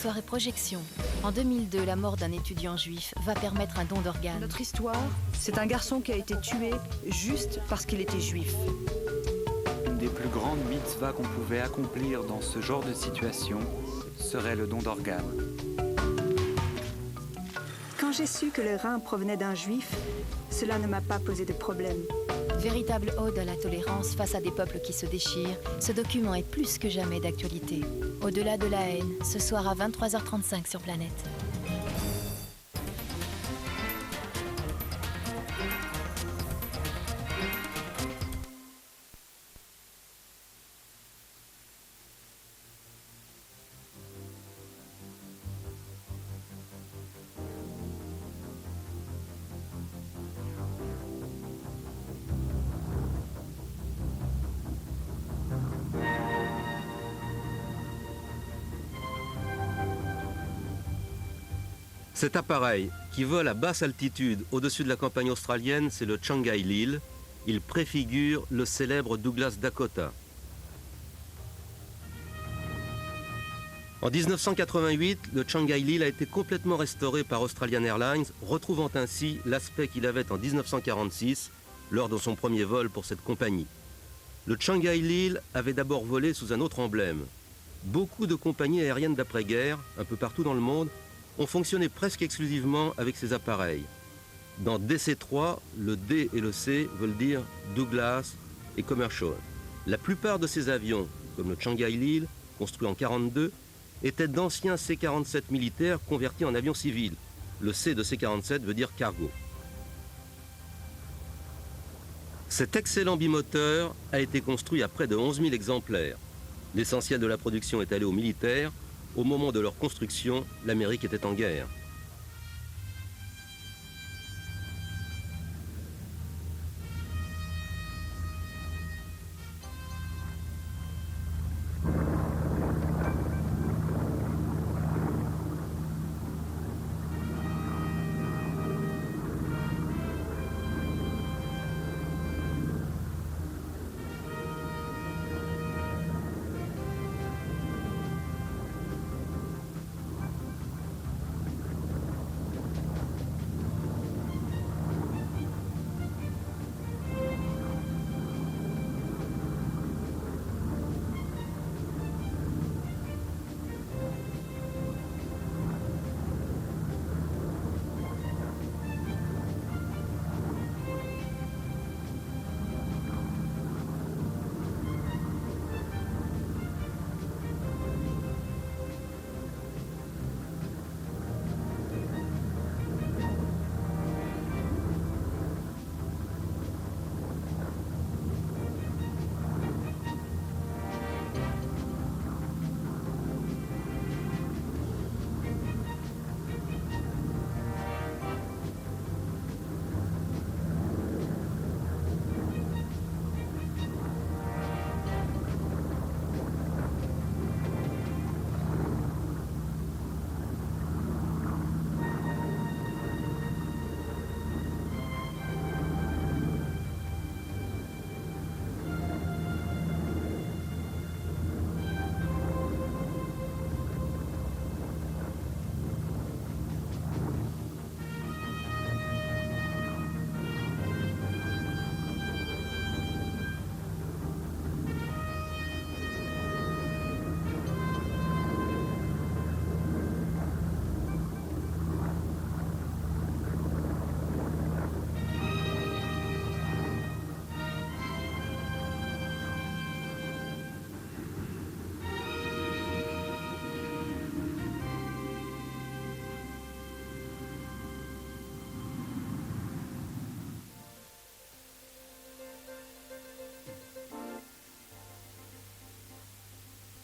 Soirée projection. En 2002, la mort d'un étudiant juif va permettre un don d'organes. Notre histoire, c'est un garçon qui a été tué juste parce qu'il était juif. Une des plus grandes mitzvahs qu'on pouvait accomplir dans ce genre de situation serait le don d'organes. Quand j'ai su que le rein provenait d'un juif, cela ne m'a pas posé de problème. Véritable ode à la tolérance face à des peuples qui se déchirent, ce document est plus que jamais d'actualité. Au-delà de la haine, ce soir à 23h35 sur Planète. Cet appareil, qui vole à basse altitude au-dessus de la campagne australienne, c'est le Chang'ai-Lil. Il préfigure le célèbre Douglas Dakota. En 1988, le Chang'ai-Lil a été complètement restauré par Australian Airlines, retrouvant ainsi l'aspect qu'il avait en 1946, lors de son premier vol pour cette compagnie. Le Chang'ai-Lil avait d'abord volé sous un autre emblème. Beaucoup de compagnies aériennes d'après-guerre, un peu partout dans le monde, ont fonctionné presque exclusivement avec ces appareils. Dans DC-3, le D et le C veulent dire Douglas et Commercial. La plupart de ces avions, comme le Chang'ai-Lil, construit en 1942, étaient d'anciens C-47 militaires convertis en avions civils. Le C de C-47 veut dire cargo. Cet excellent bimoteur a été construit à près de 11 000 exemplaires. L'essentiel de la production est allé aux militaires. Au moment de leur construction, l'Amérique était en guerre.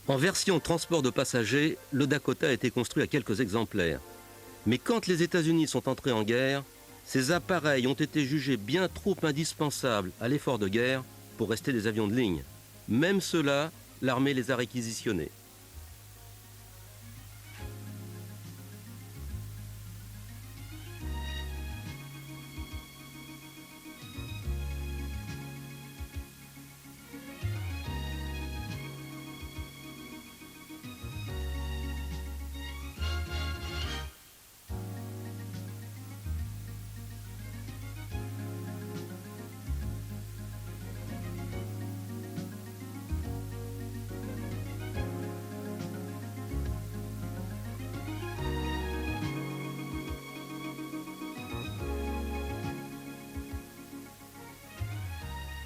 En version transport de passagers, le Dakota a été construit à quelques exemplaires. Mais quand les États-Unis sont entrés en guerre, ces appareils ont été jugés bien trop indispensables à l'effort de guerre pour rester des avions de ligne. Même ceux-là, l'armée les a réquisitionnés.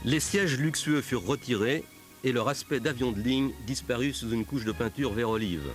Les sièges luxueux furent retirés et leur aspect d'avion de ligne disparut sous une couche de peinture vert olive.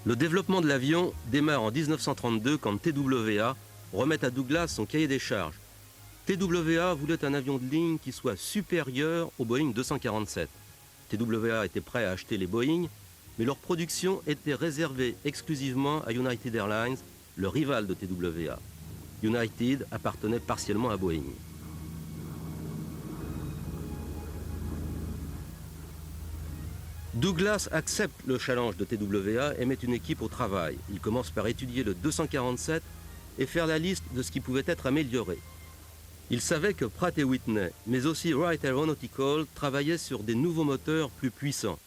Le développement de l'avion démarre en 1932 quand TWA remet à Douglas son cahier des charges. TWA voulait un avion de ligne qui soit supérieur au Boeing 247. TWA était prêt à acheter les Boeing, mais leur production était réservée exclusivement à United Airlines, le rival de TWA. United appartenait partiellement à Boeing. Douglas accepte le challenge de TWA et met une équipe au travail. Il commence par étudier le 247 et faire la liste de ce qui pouvait être amélioré. Il savait que Pratt & Whitney, mais aussi Wright Aeronautical, travaillaient sur des nouveaux moteurs plus puissants.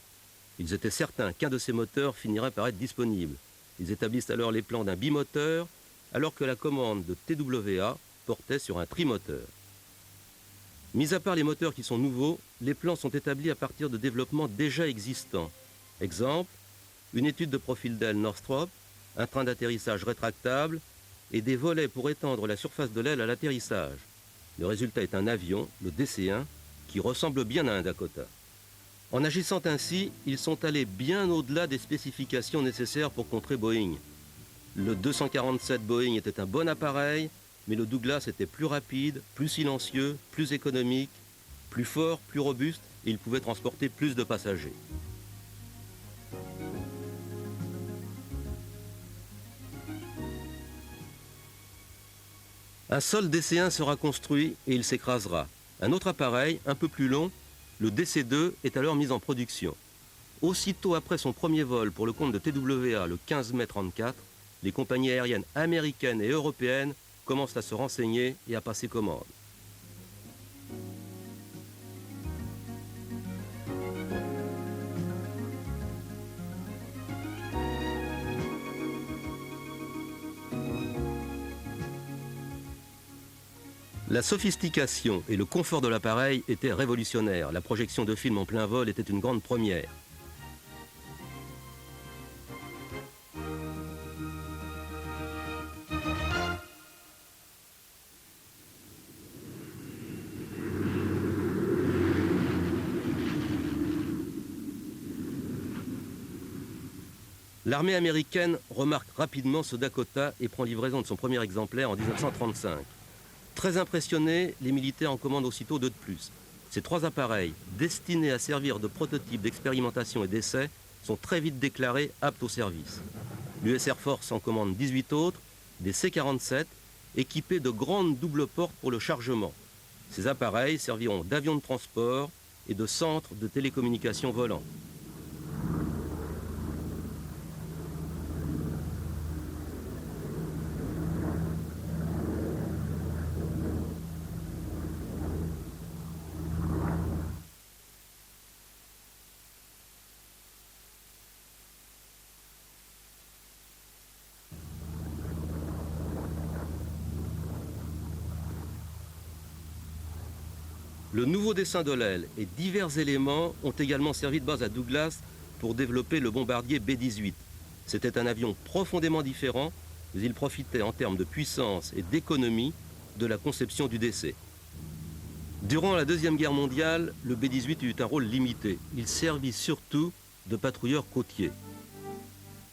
Ils étaient certains qu'un de ces moteurs finirait par être disponible. Ils établissent alors les plans d'un bimoteur, alors que la commande de TWA portait sur un trimoteur. Mis à part les moteurs qui sont nouveaux, les plans sont établis à partir de développements déjà existants. Exemple, une étude de profil d'aile Northrop, un train d'atterrissage rétractable et des volets pour étendre la surface de l'aile à l'atterrissage. Le résultat est un avion, le DC-1, qui ressemble bien à un Dakota. En agissant ainsi, ils sont allés bien au-delà des spécifications nécessaires pour contrer Boeing. Le 247 Boeing était un bon appareil, mais le Douglas était plus rapide, plus silencieux, plus économique, plus fort, plus robuste, et il pouvait transporter plus de passagers. Un seul DC-1 sera construit et il s'écrasera. Un autre appareil, un peu plus long, le DC-2, est alors mis en production. Aussitôt après son premier vol pour le compte de TWA, le 15 mai 1934, les compagnies aériennes américaines et européennes commencent à se renseigner et à passer commande. La sophistication et le confort de l'appareil étaient révolutionnaires. La projection de films en plein vol était une grande première. L'armée américaine remarque rapidement ce Dakota et prend livraison de son premier exemplaire en 1935. Très impressionnés, les militaires en commandent aussitôt deux de plus. Ces trois appareils, destinés à servir de prototypes d'expérimentation et d'essai, sont très vite déclarés aptes au service. L'US Air Force en commande 18 autres, des C-47, équipés de grandes doubles portes pour le chargement. Ces appareils serviront d'avions de transport et de centres de télécommunications volants. Le nouveau dessin de l'aile et divers éléments ont également servi de base à Douglas pour développer le bombardier B-18. C'était un avion profondément différent, mais il profitait en termes de puissance et d'économie de la conception du DC. Durant la Deuxième Guerre mondiale, le B-18 eut un rôle limité. Il servit surtout de patrouilleur côtier.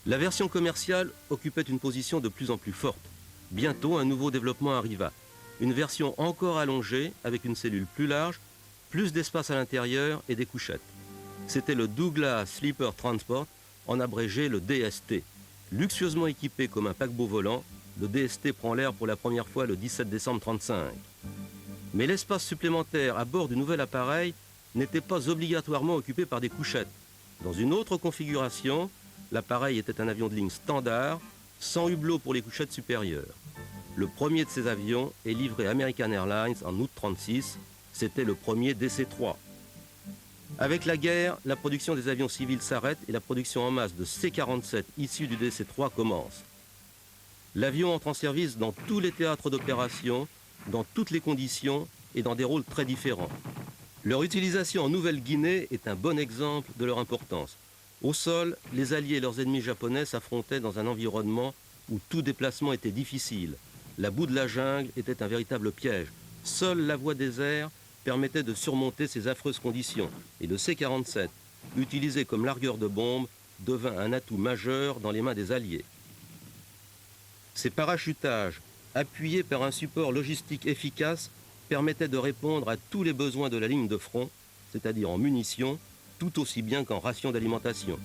La version commerciale occupait une position de plus en plus forte. Bientôt, un nouveau développement arriva. Une version encore allongée, avec une cellule plus large, plus d'espace à l'intérieur et des couchettes. C'était le Douglas Sleeper Transport, en abrégé le DST. Luxueusement équipé comme un paquebot volant, le DST prend l'air pour la première fois le 17 décembre 1935. Mais l'espace supplémentaire à bord du nouvel appareil n'était pas obligatoirement occupé par des couchettes. Dans une autre configuration, l'appareil était un avion de ligne standard, sans hublot pour les couchettes supérieures. Le premier de ces avions est livré à American Airlines en août 1936. C'était le premier DC-3. Avec la guerre, la production des avions civils s'arrête et la production en masse de C-47 issus du DC-3 commence. L'avion entre en service dans tous les théâtres d'opération, dans toutes les conditions et dans des rôles très différents. Leur utilisation en Nouvelle-Guinée est un bon exemple de leur importance. Au sol, les Alliés et leurs ennemis japonais s'affrontaient dans un environnement où tout déplacement était difficile. La boue de la jungle était un véritable piège. Seule la voie des airs permettait de surmonter ces affreuses conditions. Et le C-47, utilisé comme largueur de bombes, devint un atout majeur dans les mains des Alliés. Ces parachutages, appuyés par un support logistique efficace, permettaient de répondre à tous les besoins de la ligne de front, c'est-à-dire en munitions, tout aussi bien qu'en rations d'alimentation.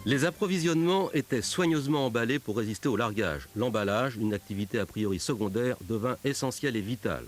Les approvisionnements étaient soigneusement emballés pour résister au largage. L'emballage, une activité a priori secondaire, devint essentielle et vitale.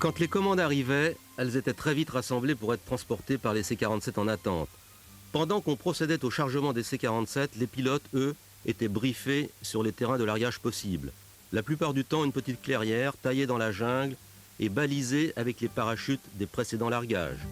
Quand les commandes arrivaient, elles étaient très vite rassemblées pour être transportées par les C-47 en attente. Pendant qu'on procédait au chargement des C-47, les pilotes, eux, étaient briefés sur les terrains de largage possibles. La plupart du temps, une petite clairière taillée dans la jungle et balisée avec les parachutes des précédents largages.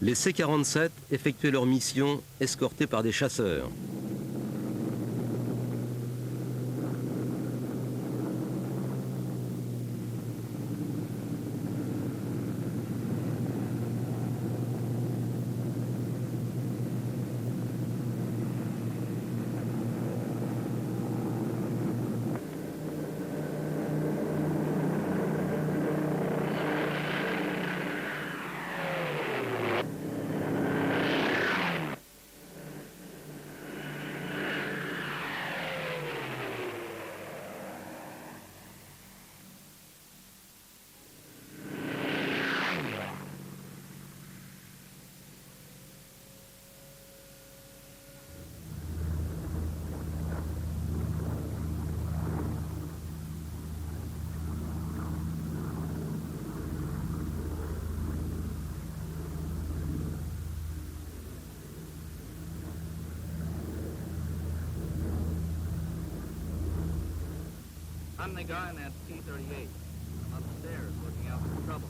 Les C-47 effectuaient leur mission escortés par des chasseurs. I'm the guy in that T-38. I'm upstairs looking out for trouble.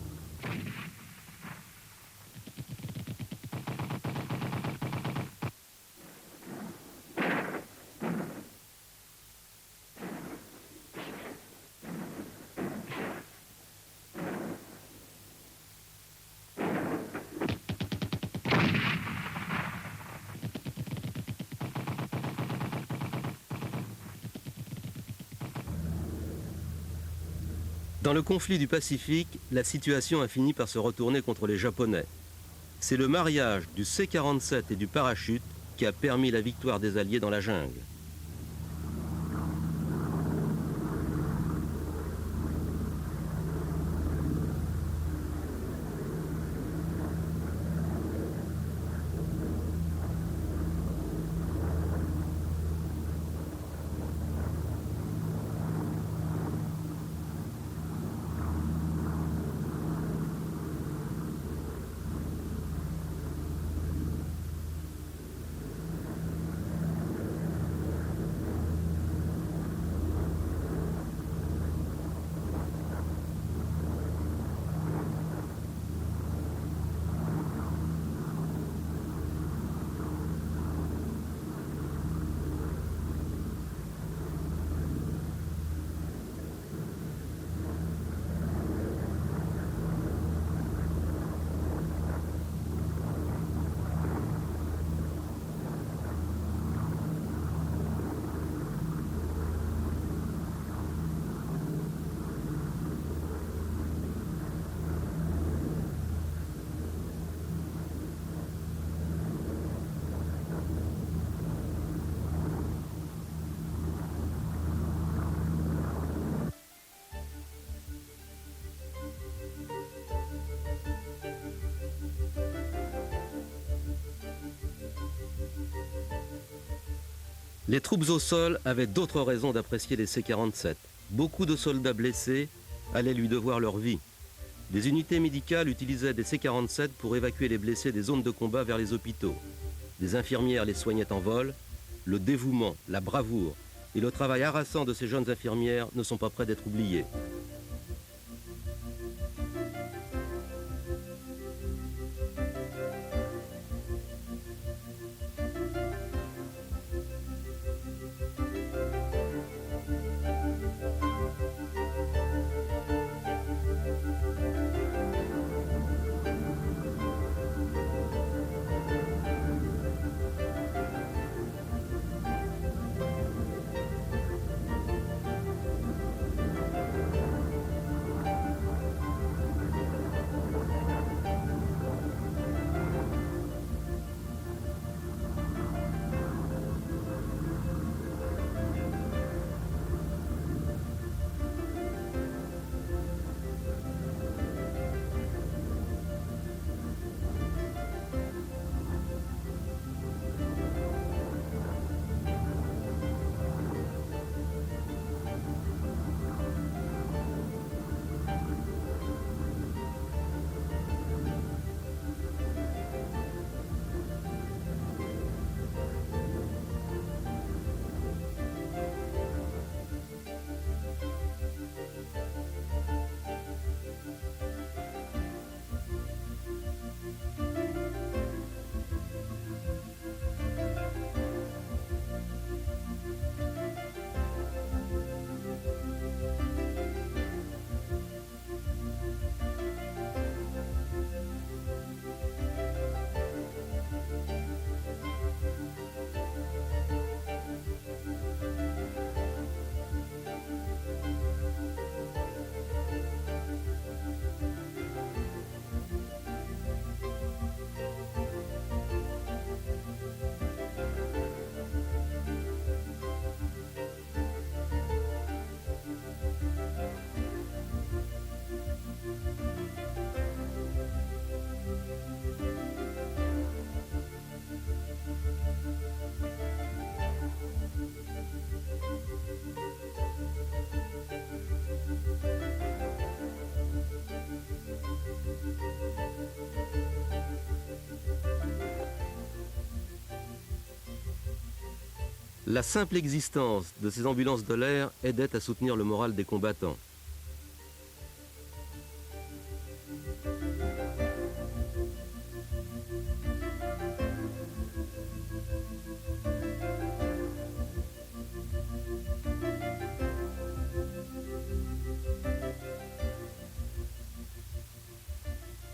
Dans le conflit du Pacifique, la situation a fini par se retourner contre les Japonais. C'est le mariage du C-47 et du parachute qui a permis la victoire des Alliés dans la jungle. Les troupes au sol avaient d'autres raisons d'apprécier les C-47. Beaucoup de soldats blessés allaient lui devoir leur vie. Des unités médicales utilisaient des C-47 pour évacuer les blessés des zones de combat vers les hôpitaux. Des infirmières les soignaient en vol. Le dévouement, la bravoure et le travail harassant de ces jeunes infirmières ne sont pas près d'être oubliés. La simple existence de ces ambulances de l'air aidait à soutenir le moral des combattants.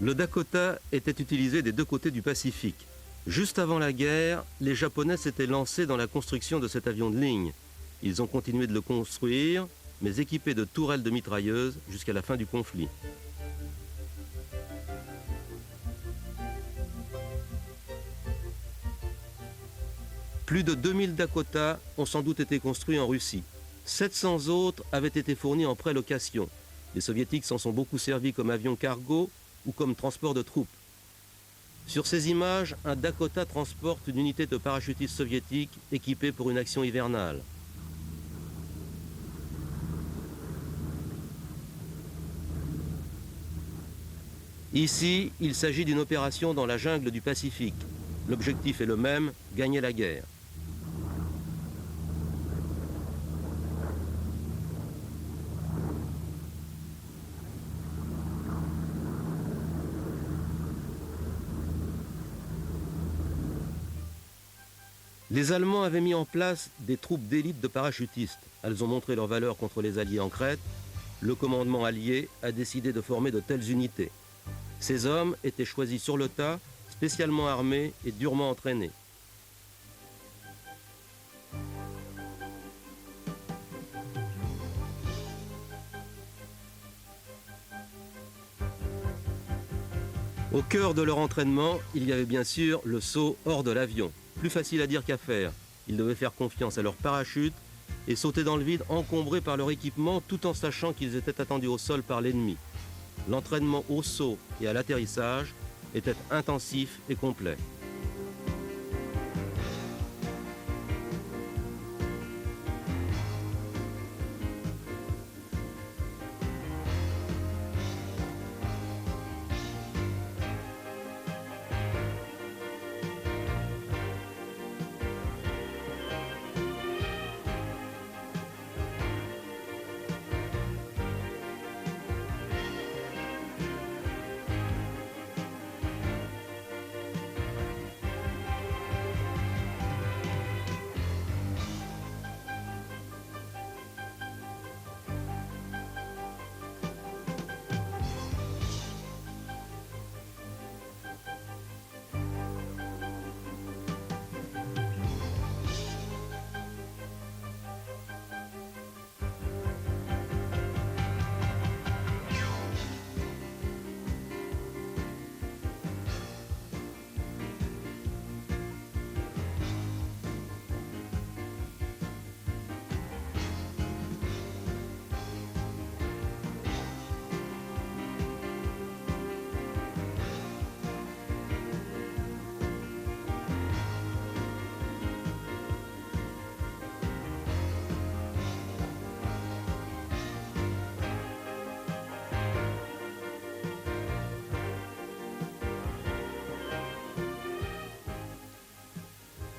Le Dakota était utilisé des deux côtés du Pacifique. Juste avant la guerre, les Japonais s'étaient lancés dans la construction de cet avion de ligne. Ils ont continué de le construire, mais équipé de tourelles de mitrailleuses jusqu'à la fin du conflit. Plus de 2000 Dakota ont sans doute été construits en Russie. 700 autres avaient été fournis en pré-location. Les soviétiques s'en sont beaucoup servis comme avions cargo ou comme transport de troupes. Sur ces images, un Dakota transporte une unité de parachutistes soviétiques équipée pour une action hivernale. Ici, il s'agit d'une opération dans la jungle du Pacifique. L'objectif est le même, gagner la guerre. Les Allemands avaient mis en place des troupes d'élite de parachutistes. Elles ont montré leur valeur contre les Alliés en Crète. Le commandement allié a décidé de former de telles unités. Ces hommes étaient choisis sur le tas, spécialement armés et durement entraînés. Au cœur de leur entraînement, il y avait bien sûr le saut hors de l'avion. Plus facile à dire qu'à faire. Ils devaient faire confiance à leur parachute et sauter dans le vide encombrés par leur équipement tout en sachant qu'ils étaient attendus au sol par l'ennemi. L'entraînement au saut et à l'atterrissage était intensif et complet.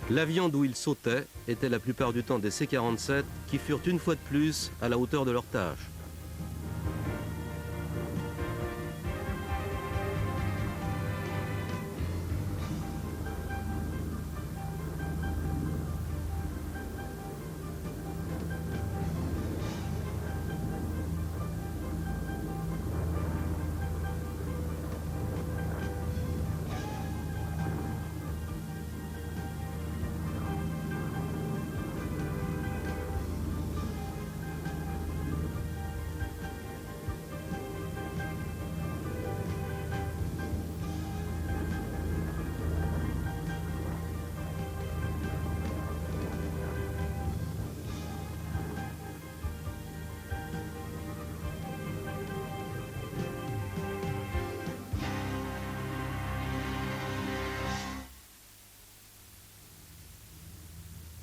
L'avion d'où ils sautaient était la plupart du temps des C-47 qui furent une fois de plus à la hauteur de leur tâche.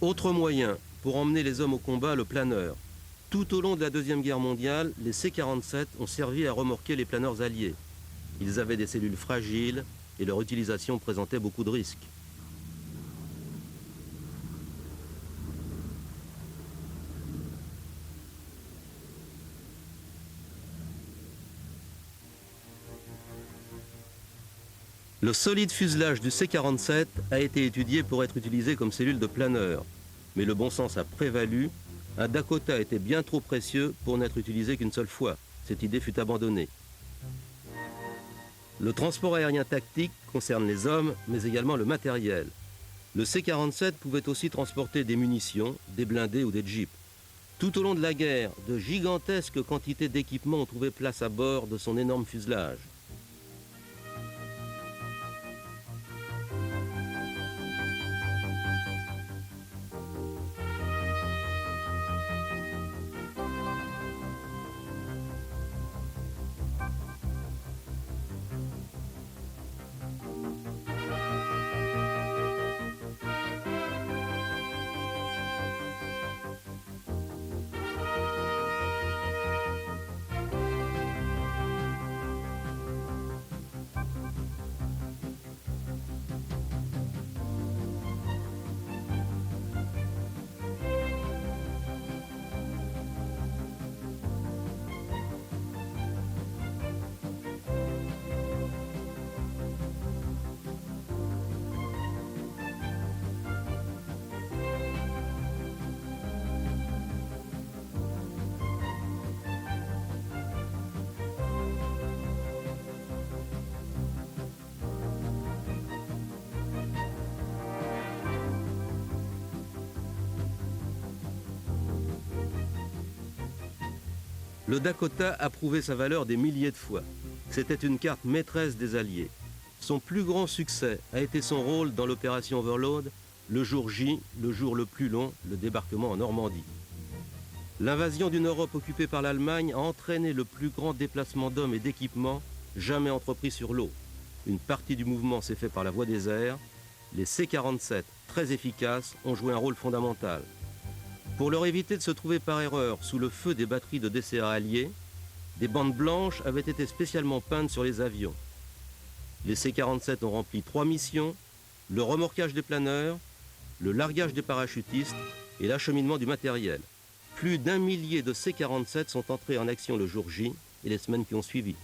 Autre moyen pour emmener les hommes au combat, le planeur. Tout au long de la Deuxième Guerre mondiale, les C-47 ont servi à remorquer les planeurs alliés. Ils avaient des cellules fragiles et leur utilisation présentait beaucoup de risques. Le solide fuselage du C-47 a été étudié pour être utilisé comme cellule de planeur, mais le bon sens a prévalu. Un Dakota était bien trop précieux pour n'être utilisé qu'une seule fois. Cette idée fut abandonnée. Le transport aérien tactique concerne les hommes, mais également le matériel. Le C-47 pouvait aussi transporter des munitions, des blindés ou des jeeps. Tout au long de la guerre, de gigantesques quantités d'équipements ont trouvé place à bord de son énorme fuselage. Le Dakota a prouvé sa valeur des milliers de fois. C'était une carte maîtresse des Alliés. Son plus grand succès a été son rôle dans l'opération Overlord, le jour J, le jour le plus long, le débarquement en Normandie. L'invasion d'une Europe occupée par l'Allemagne a entraîné le plus grand déplacement d'hommes et d'équipements jamais entrepris sur l'eau. Une partie du mouvement s'est fait par la voie des airs. Les C-47, très efficaces, ont joué un rôle fondamental. Pour leur éviter de se trouver par erreur sous le feu des batteries de DCA alliées, des bandes blanches avaient été spécialement peintes sur les avions. Les C-47 ont rempli 3 missions, le remorquage des planeurs, le largage des parachutistes et l'acheminement du matériel. Plus d'1 millier de C-47 sont entrés en action le jour J et les semaines qui ont suivi.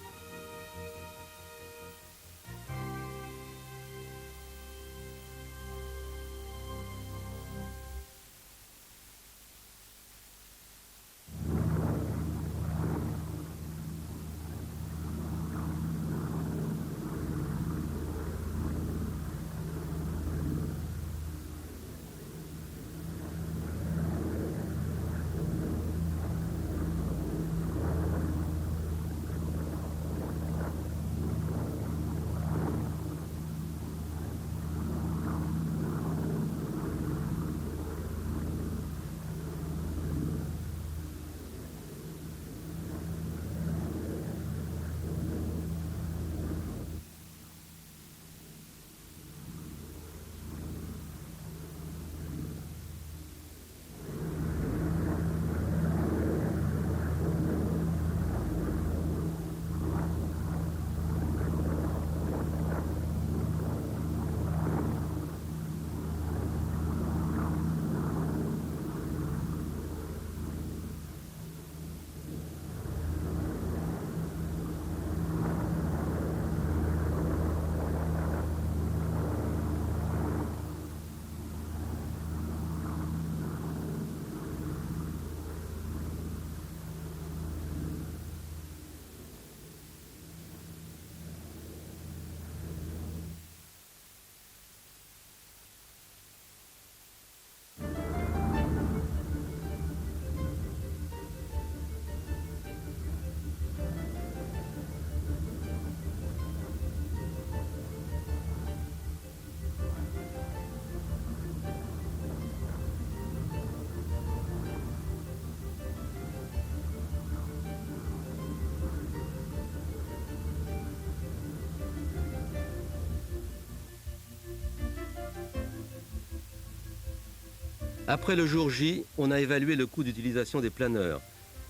Après le jour J, on a évalué le coût d'utilisation des planeurs.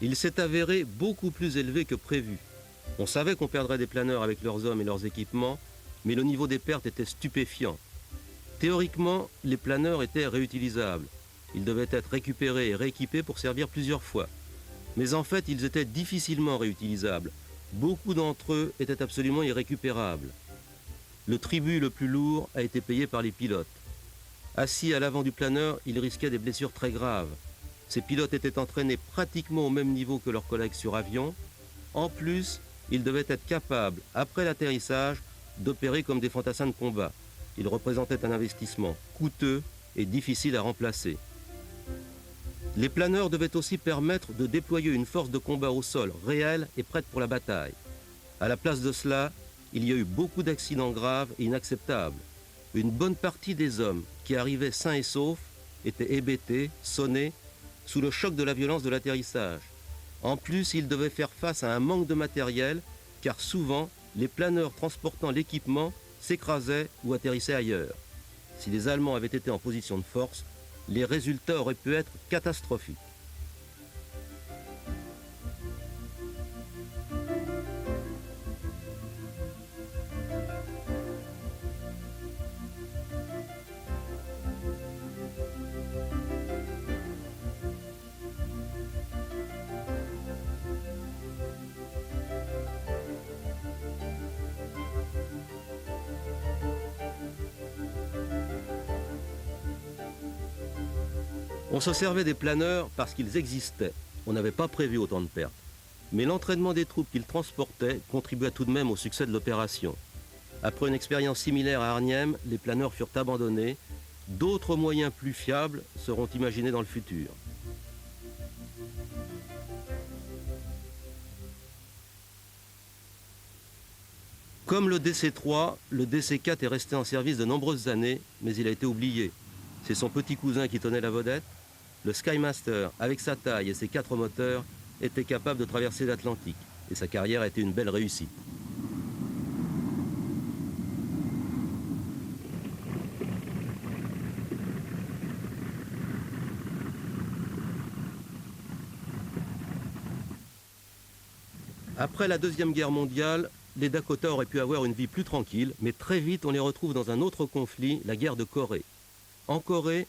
Il s'est avéré beaucoup plus élevé que prévu. On savait qu'on perdrait des planeurs avec leurs hommes et leurs équipements, mais le niveau des pertes était stupéfiant. Théoriquement, les planeurs étaient réutilisables. Ils devaient être récupérés et rééquipés pour servir plusieurs fois. Mais en fait, ils étaient difficilement réutilisables. Beaucoup d'entre eux étaient absolument irrécupérables. Le tribut le plus lourd a été payé par les pilotes. Assis à l'avant du planeur, ils risquaient des blessures très graves. Ces pilotes étaient entraînés pratiquement au même niveau que leurs collègues sur avion. En plus, ils devaient être capables, après l'atterrissage, d'opérer comme des fantassins de combat. Ils représentaient un investissement coûteux et difficile à remplacer. Les planeurs devaient aussi permettre de déployer une force de combat au sol réelle et prête pour la bataille. À la place de cela, il y a eu beaucoup d'accidents graves et inacceptables. Une bonne partie des hommes qui arrivaient sains et saufs étaient hébétés, sonnés, sous le choc de la violence de l'atterrissage. En plus, ils devaient faire face à un manque de matériel, car souvent, les planeurs transportant l'équipement s'écrasaient ou atterrissaient ailleurs. Si les Allemands avaient été en position de force, les résultats auraient pu être catastrophiques. On se servait des planeurs parce qu'ils existaient. On n'avait pas prévu autant de pertes. Mais l'entraînement des troupes qu'ils transportaient contribua tout de même au succès de l'opération. Après une expérience similaire à Arnhem, les planeurs furent abandonnés. D'autres moyens plus fiables seront imaginés dans le futur. Comme le DC-3, le DC-4 est resté en service de nombreuses années, mais il a été oublié. C'est son petit cousin qui tenait la vedette. Le Skymaster, avec sa taille et ses 4 moteurs, était capable de traverser l'Atlantique. Et sa carrière a été une belle réussite. Après la Deuxième Guerre mondiale, les Dakota auraient pu avoir une vie plus tranquille, mais très vite on les retrouve dans un autre conflit, la guerre de Corée. En Corée,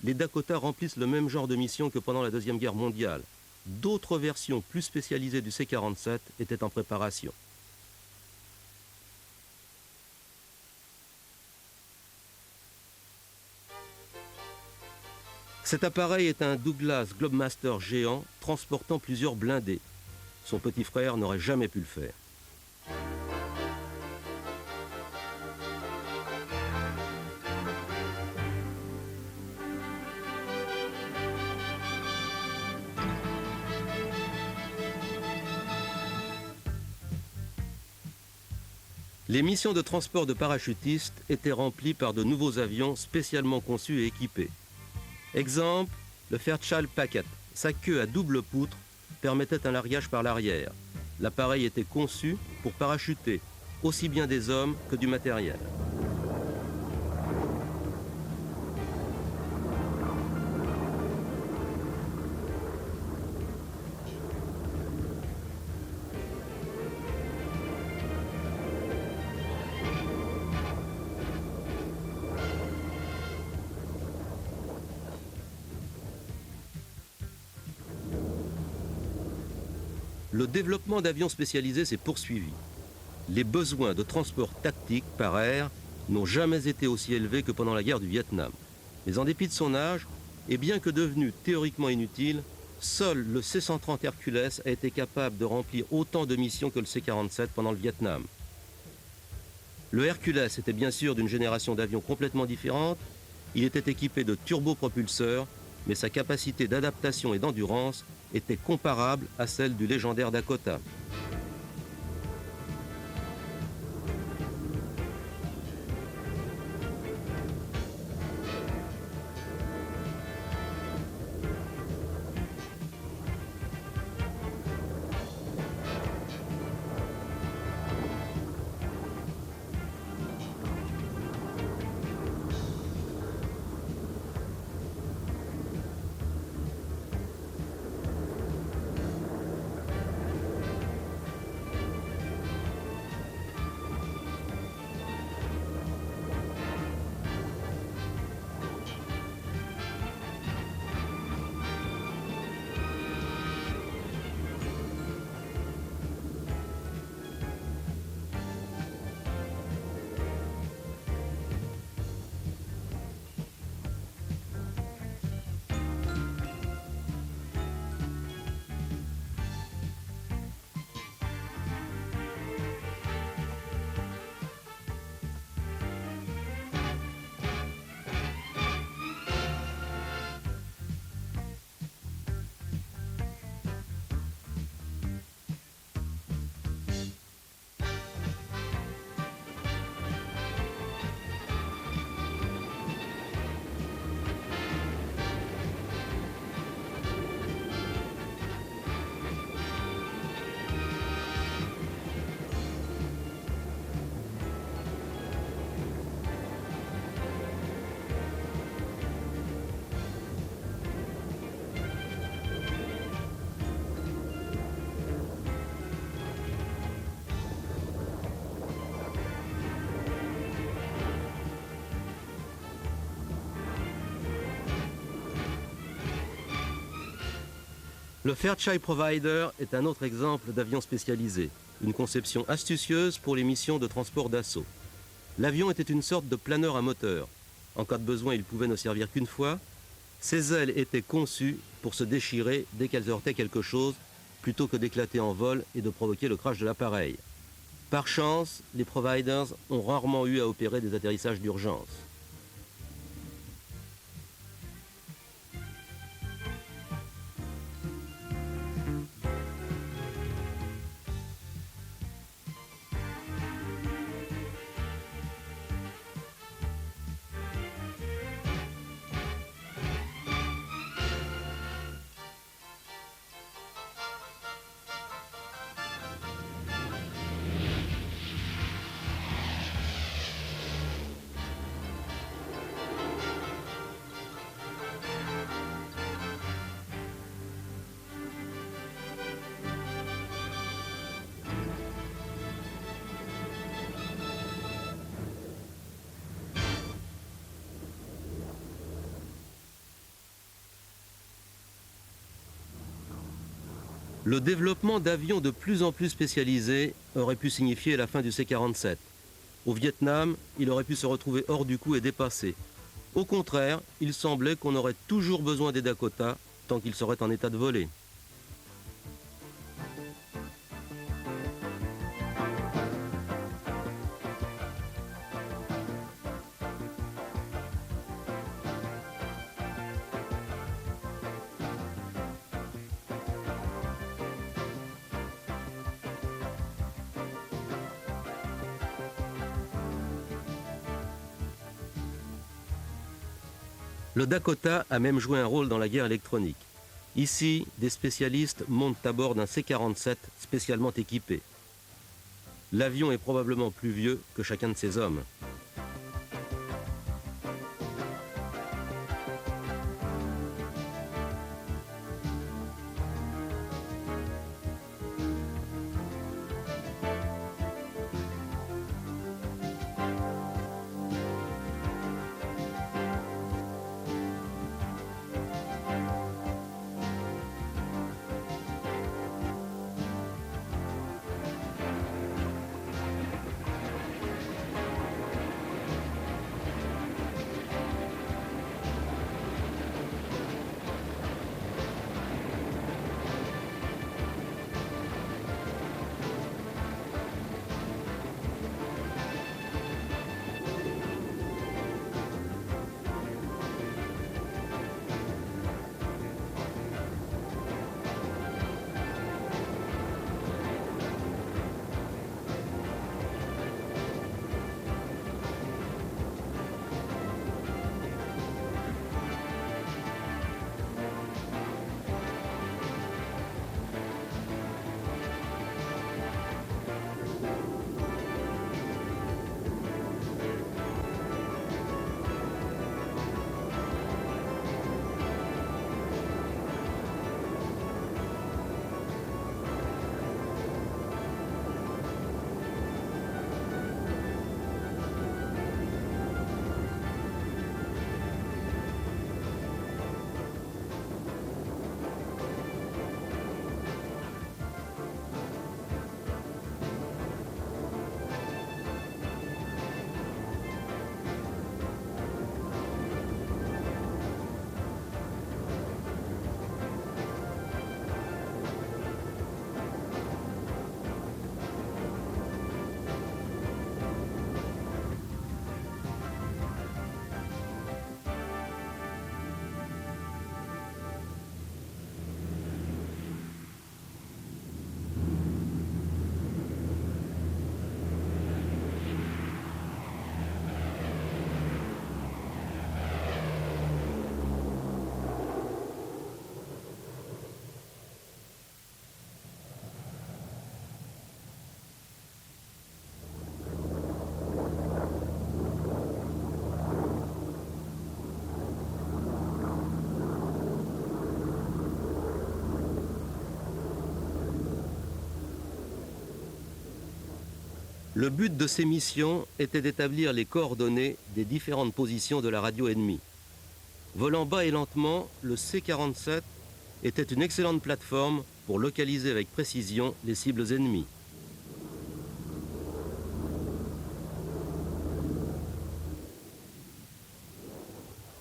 les Dakota remplissent le même genre de mission que pendant la Deuxième Guerre mondiale. D'autres versions plus spécialisées du C-47 étaient en préparation. Cet appareil est un Douglas Globemaster géant transportant plusieurs blindés. Son petit frère n'aurait jamais pu le faire. Les missions de transport de parachutistes étaient remplies par de nouveaux avions spécialement conçus et équipés. Exemple, le Fairchild Packet. Sa queue à double poutre permettait un largage par l'arrière. L'appareil était conçu pour parachuter aussi bien des hommes que du matériel. Le développement d'avions spécialisés s'est poursuivi. Les besoins de transport tactique par air n'ont jamais été aussi élevés que pendant la guerre du Vietnam. Mais en dépit de son âge, et bien que devenu théoriquement inutile, seul le C-130 Hercules a été capable de remplir autant de missions que le C-47 pendant le Vietnam. Le Hercules était bien sûr d'une génération d'avions complètement différente. Il était équipé de turbopropulseurs, mais sa capacité d'adaptation et d'endurance était comparable à celle du légendaire Dakota. Le Fairchild Provider est un autre exemple d'avion spécialisé, une conception astucieuse pour les missions de transport d'assaut. L'avion était une sorte de planeur à moteur. En cas de besoin, il pouvait ne servir qu'une fois. Ses ailes étaient conçues pour se déchirer dès qu'elles heurtaient quelque chose, plutôt que d'éclater en vol et de provoquer le crash de l'appareil. Par chance, les Providers ont rarement eu à opérer des atterrissages d'urgence. Le développement d'avions de plus en plus spécialisés aurait pu signifier la fin du C-47. Au Vietnam, il aurait pu se retrouver hors du coup et dépassé. Au contraire, il semblait qu'on aurait toujours besoin des Dakota tant qu'ils seraient en état de voler. Le Dakota a même joué un rôle dans la guerre électronique. Ici, des spécialistes montent à bord d'un C-47 spécialement équipé. L'avion est probablement plus vieux que chacun de ses hommes. Le but de ces missions était d'établir les coordonnées des différentes positions de la radio ennemie. Volant bas et lentement, le C-47 était une excellente plateforme pour localiser avec précision les cibles ennemies.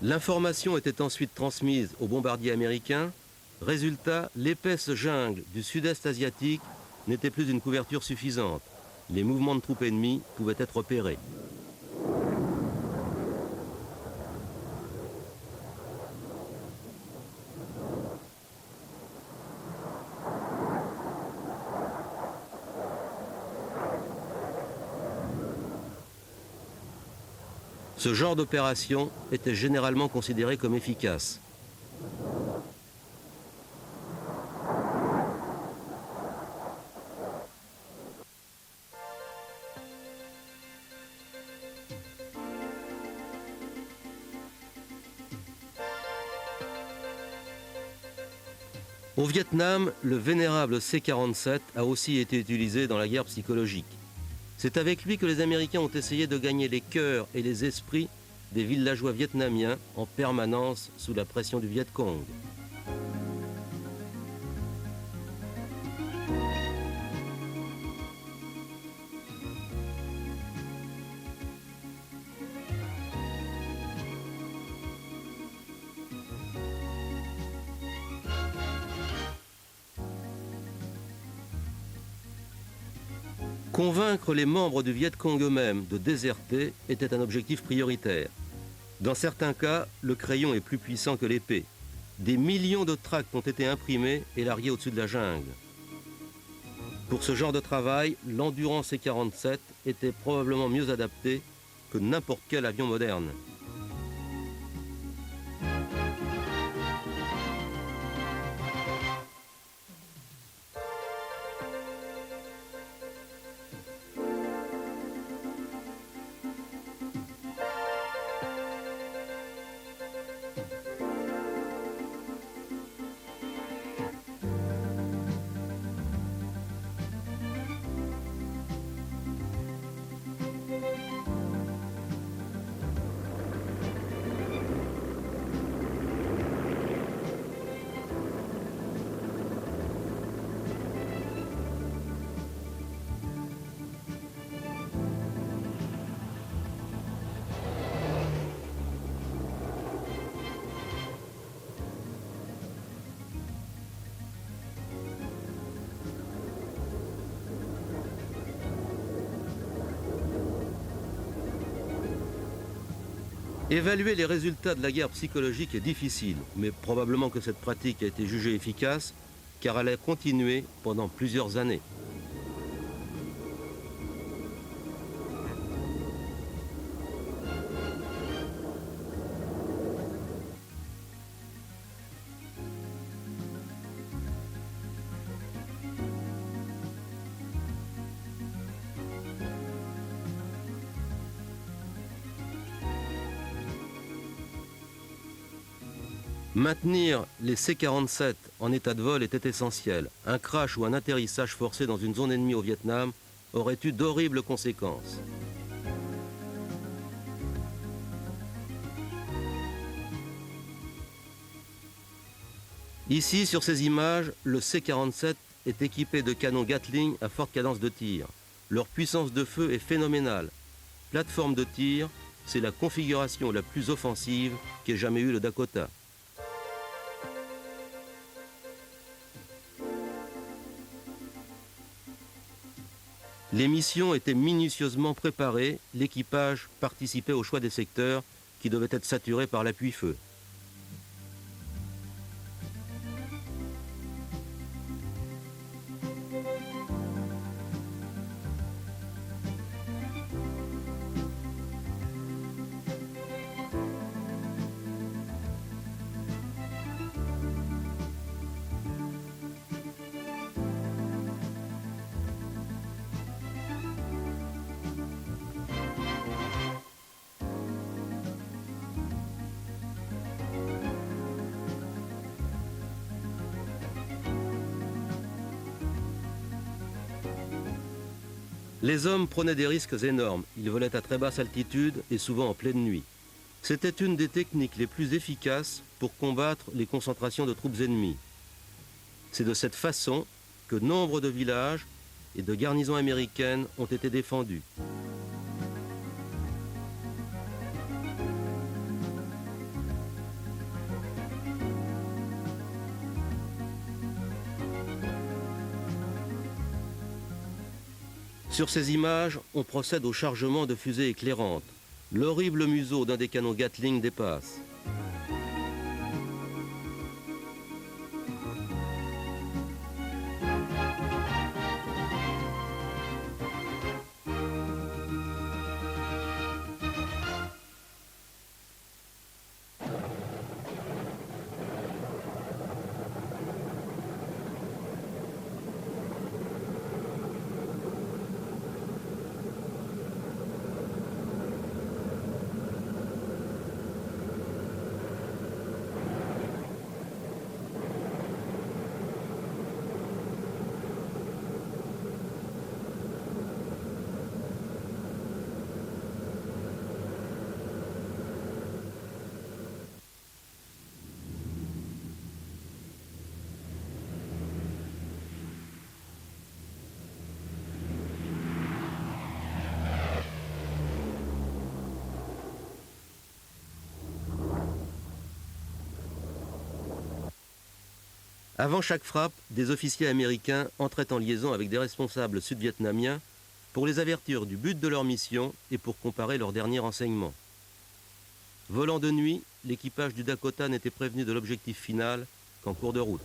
L'information était ensuite transmise aux bombardiers américains. Résultat, l'épaisse jungle du sud-est asiatique n'était plus une couverture suffisante. Les mouvements de troupes ennemies pouvaient être opérés. Ce genre d'opération était généralement considéré comme efficace. Au Vietnam, le vénérable C-47 a aussi été utilisé dans la guerre psychologique. C'est avec lui que les Américains ont essayé de gagner les cœurs et les esprits des villageois vietnamiens en permanence sous la pression du Viet Cong. Convaincre les membres du Viet Cong eux-mêmes de déserter était un objectif prioritaire. Dans certains cas, le crayon est plus puissant que l'épée. Des millions de tracts ont été imprimés et largués au-dessus de la jungle. Pour ce genre de travail, l'Endurance C-47 était probablement mieux adapté que n'importe quel avion moderne. Évaluer les résultats de la guerre psychologique est difficile, mais probablement que cette pratique a été jugée efficace car elle a continué pendant plusieurs années. Maintenir les C-47 en état de vol était essentiel. Un crash ou un atterrissage forcé dans une zone ennemie au Vietnam aurait eu d'horribles conséquences. Ici, sur ces images, le C-47 est équipé de canons Gatling à forte cadence de tir. Leur puissance de feu est phénoménale. Plateforme de tir, c'est la configuration la plus offensive qu'ait jamais eue le Dakota. Les missions étaient minutieusement préparées, l'équipage participait au choix des secteurs qui devaient être saturés par l'appui-feu. Les hommes prenaient des risques énormes. Ils volaient à très basse altitude et souvent en pleine nuit. C'était une des techniques les plus efficaces pour combattre les concentrations de troupes ennemies. C'est de cette façon que nombre de villages et de garnisons américaines ont été défendus. Sur ces images, on procède au chargement de fusées éclairantes. L'horrible museau d'un des canons Gatling dépasse. Avant chaque frappe, des officiers américains entraient en liaison avec des responsables sud-vietnamiens pour les avertir du but de leur mission et pour comparer leurs derniers renseignements. Volant de nuit, l'équipage du Dakota n'était prévenu de l'objectif final qu'en cours de route.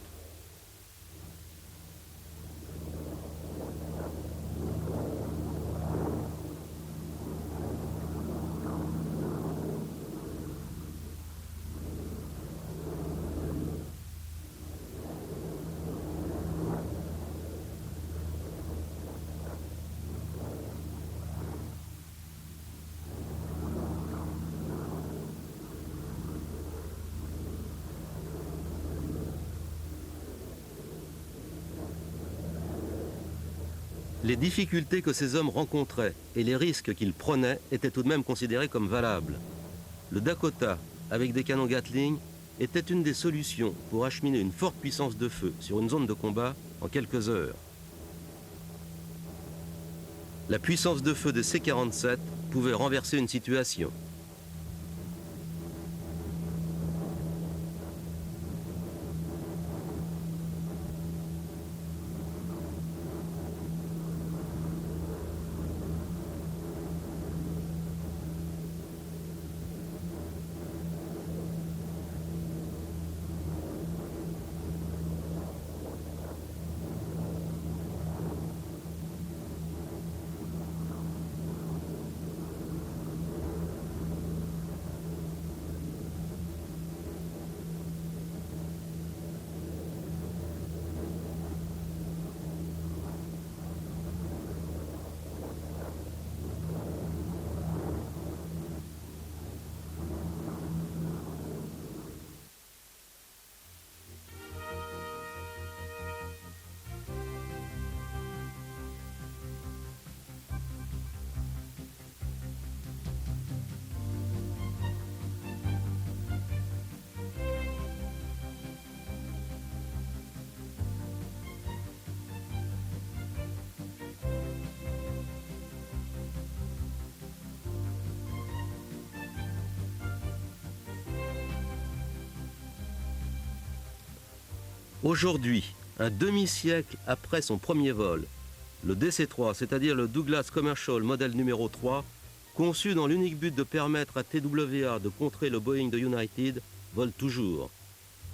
Les difficultés que ces hommes rencontraient et les risques qu'ils prenaient étaient tout de même considérés comme valables. Le Dakota, avec des canons Gatling, était une des solutions pour acheminer une forte puissance de feu sur une zone de combat en quelques heures. La puissance de feu de C-47 pouvait renverser une situation. Aujourd'hui, un demi-siècle après son premier vol, le DC-3, c'est-à-dire le Douglas Commercial modèle numéro 3, conçu dans l'unique but de permettre à TWA de contrer le Boeing de United, vole toujours.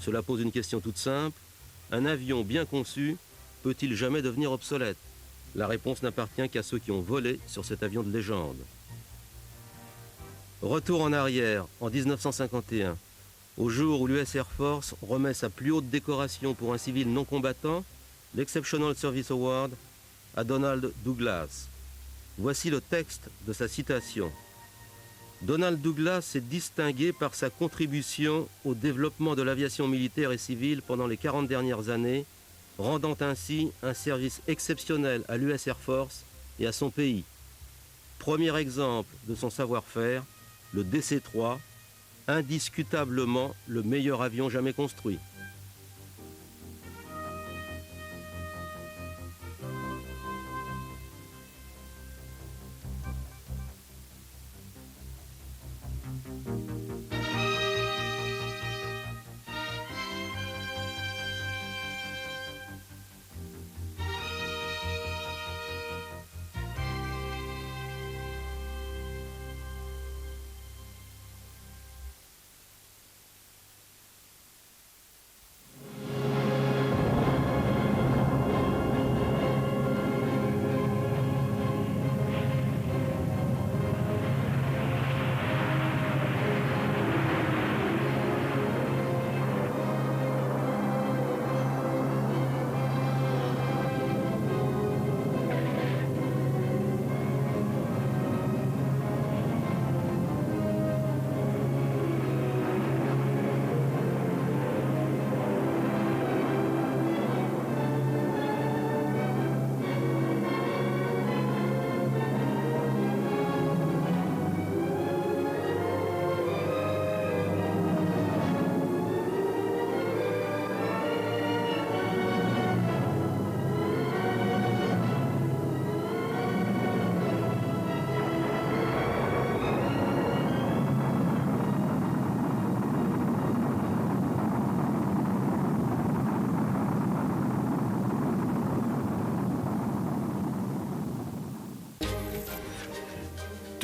Cela pose une question toute simple. Un avion bien conçu peut-il jamais devenir obsolète? La réponse n'appartient qu'à ceux qui ont volé sur cet avion de légende. Retour en arrière, en 1951, au jour où l'US Air Force remet sa plus haute décoration pour un civil non combattant, l'Exceptional Service Award, à Donald Douglas. Voici le texte de sa citation. Donald Douglas s'est distingué par sa contribution au développement de l'aviation militaire et civile pendant les 40 dernières années, rendant ainsi un service exceptionnel à l'US Air Force et à son pays. Premier exemple de son savoir-faire, le DC-3, indiscutablement le meilleur avion jamais construit.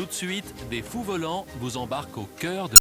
Tout de suite, des fous volants vous embarquent au cœur de